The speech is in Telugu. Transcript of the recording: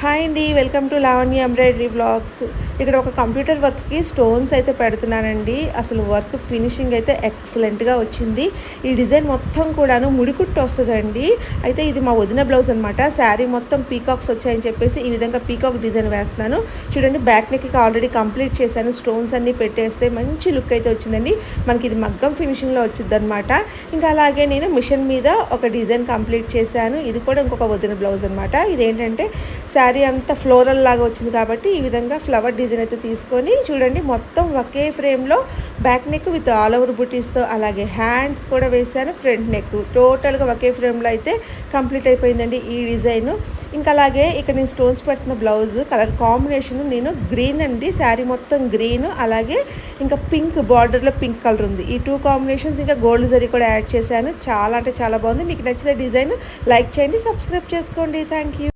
హాయ్ అండి, welcome to Lavanya embroidery vlogs. ఇక్కడ ఒక కంప్యూటర్ వర్క్కి స్టోన్స్ అయితే పెడుతున్నానండి. అసలు వర్క్ ఫినిషింగ్ అయితే ఎక్సలెంట్గా వచ్చింది. ఈ డిజైన్ మొత్తం కూడాను ముడికుట్టు వస్తుందండి. అయితే ఇది మా వదిన బ్లౌజ్ అనమాట. శారీ మొత్తం పీకాక్స్ వచ్చాయని చెప్పేసి ఈ విధంగా పీకాక్ డిజైన్ వేస్తున్నాను. చూడండి, బ్యాక్ నెక్కి ఆల్రెడీ కంప్లీట్ చేశాను. స్టోన్స్ అన్నీ పెట్టేస్తే మంచి లుక్ అయితే వచ్చిందండి. మనకి ఇది మగ్గం ఫినిషింగ్లో వచ్చింది అనమాట. ఇంకా అలాగే నేను మిషన్ మీద ఒక డిజైన్ కంప్లీట్ చేశాను. ఇది కూడా ఇంకొక వదిన బ్లౌజ్ అనమాట. ఇదేంటంటే శారీ అంతా ఫ్లోరల్ లాగా వచ్చింది కాబట్టి ఈ విధంగా ఫ్లవర్ డిజైన్ అయితే తీసుకొని చూడండి, మొత్తం ఒకే ఫ్రేమ్లో back neck with all over బుటీస్తో, అలాగే హ్యాండ్స్ కూడా వేసాను. ఫ్రంట్ నెక్ టోటల్గా ఒకే ఫ్రేమ్లో అయితే కంప్లీట్ అయిపోయిందండి ఈ డిజైన్. ఇంకా అలాగే ఇక్కడ నేను స్టోన్స్ పెడుతున్న బ్లౌజ్ కలర్ కాంబినేషన్ నేను గ్రీన్ అండి. శారీ మొత్తం గ్రీన్, అలాగే ఇంకా పింక్ బార్డర్లో పింక్ కలర్ ఉంది. ఈ టూ కాంబినేషన్స్ ఇంకా గోల్డ్ జరీ కూడా యాడ్ చేశాను. చాలా అంటే చాలా బాగుంది. మీకు నచ్చితే డిజైన్ లైక్ చేయండి, సబ్స్క్రైబ్ చేసుకోండి. Thank you.